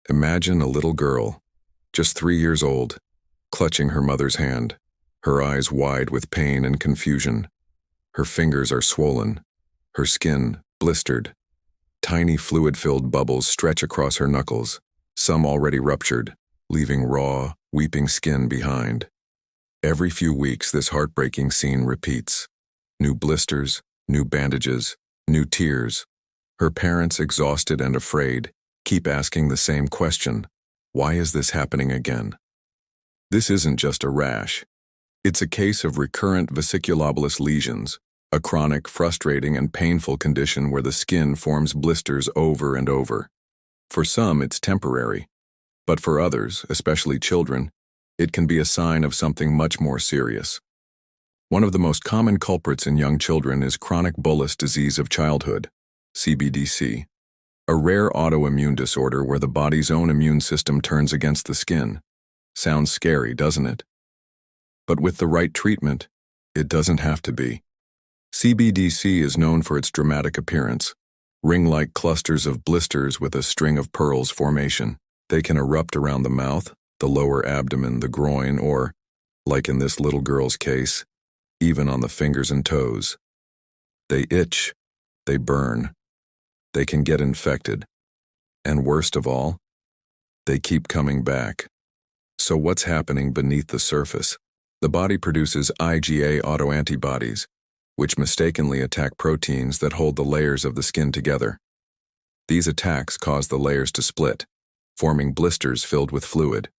Imagine a little girl, just 3 years old, clutching her mother's hand, her eyes wide with pain and confusion. Her fingers are swollen, her skin blistered. Tiny fluid-filled bubbles stretch across her knuckles, some already ruptured, leaving raw, weeping skin behind. Every few weeks, this heartbreaking scene repeats. New blisters, new bandages, new tears. Her parents, exhausted and afraid, keep asking the same question: why is this happening again? This isn't just a rash. It's a case of recurrent vesiculobullous lesions, a chronic, frustrating, and painful condition where the skin forms blisters over and over. For some, it's temporary, but for others, especially children, it can be a sign of something much more serious. One of the most common culprits in young children is chronic bullous disease of childhood, CBDC, a rare autoimmune disorder where the body's own immune system turns against the skin. Sounds scary, doesn't it? But with the right treatment, it doesn't have to be. CBDC is known for its dramatic appearance, ring-like clusters of blisters with a string of pearls formation. They can erupt around the mouth, the lower abdomen, the groin, or, like in this little girl's case, even on the fingers and toes. They itch, they burn, they can get infected, and worst of all, they keep coming back. So what's happening beneath the surface? The body produces IgA autoantibodies, which mistakenly attack proteins that hold the layers of the skin together. These attacks cause the layers to split, forming blisters filled with fluid.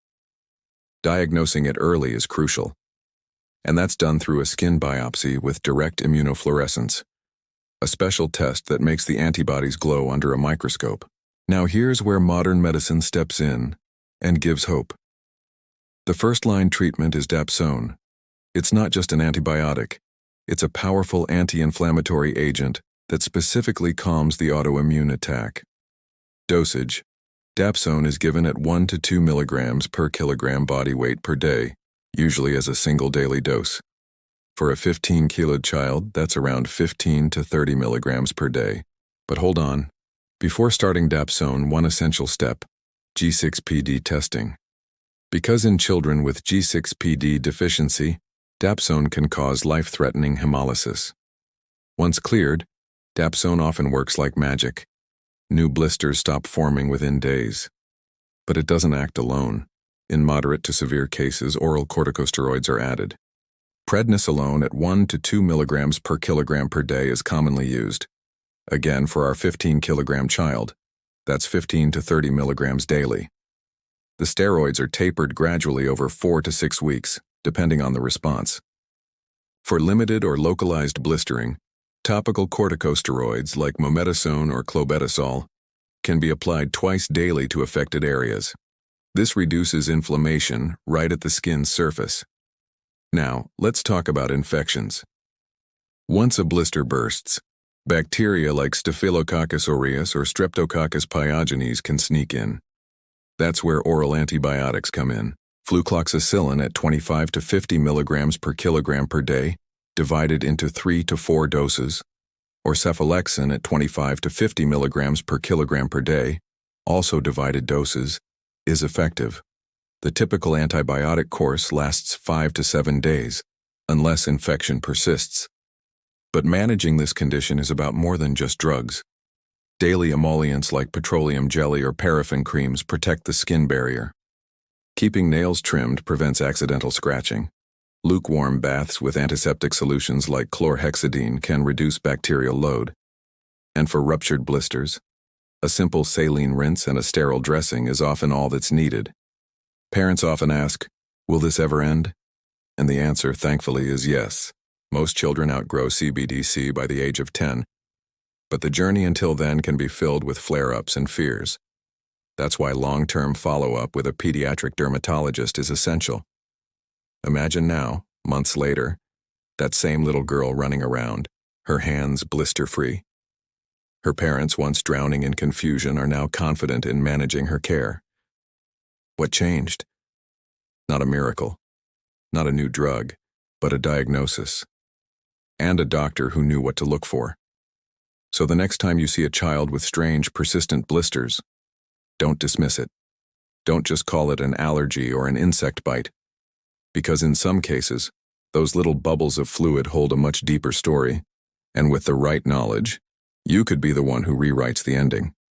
Diagnosing it early is crucial, and that's done through a skin biopsy with direct immunofluorescence, a special test that makes the antibodies glow under a microscope. Now here's where modern medicine steps in and gives hope. The first-line treatment is dapsone. It's not just an antibiotic. It's a powerful anti-inflammatory agent that specifically calms the autoimmune attack. Dosage: dapsone is given at 1 to 2 milligrams per kilogram body weight per day, usually as a single daily dose. For a 15-kilo child, that's around 15 to 30 milligrams per day. But hold on. Before starting dapsone, one essential step: G6PD testing. Because in children with G6PD deficiency, dapsone can cause life-threatening hemolysis. Once cleared, dapsone often works like magic. New blisters stop forming within days. But it doesn't act alone. In moderate to severe cases, oral corticosteroids are added. Prednisolone at 1 to 2 milligrams per kilogram per day is commonly used. Again, for our 15-kilogram child, that's 15 to 30 milligrams daily. The steroids are tapered gradually over 4 to 6 weeks, depending on the response. For limited or localized blistering, topical corticosteroids like mometasone or clobetasol can be applied twice daily to affected areas. This reduces inflammation right at the skin's surface. Now, let's talk about infections. Once a blister bursts, bacteria like Staphylococcus aureus or Streptococcus pyogenes can sneak in. That's where oral antibiotics come in. Flucloxacillin at 25 to 50 milligrams per kilogram per day, divided into 3 to 4 doses, or cephalexin at 25 to 50 milligrams per kilogram per day, also divided doses, is effective. The typical antibiotic course lasts 5 to 7 days, unless infection persists. But managing this condition is about more than just drugs. Daily emollients like petroleum jelly or paraffin creams protect the skin barrier. Keeping nails trimmed prevents accidental scratching. Lukewarm baths with antiseptic solutions like chlorhexidine can reduce bacterial load. And for ruptured blisters, a simple saline rinse and a sterile dressing is often all that's needed. Parents often ask, will this ever end? And the answer, thankfully, is yes. Most children outgrow CBDC by the age of 10, but the journey until then can be filled with flare-ups and fears. That's why long-term follow-up with a pediatric dermatologist is essential. Imagine now, months later, that same little girl running around, her hands blister-free. Her parents, once drowning in confusion, are now confident in managing her care. What changed? Not a miracle, not a new drug, but a diagnosis. And a doctor who knew what to look for. So the next time you see a child with strange, persistent blisters, don't dismiss it. Don't just call it an allergy or an insect bite, because in some cases, those little bubbles of fluid hold a much deeper story, and with the right knowledge, you could be the one who rewrites the ending.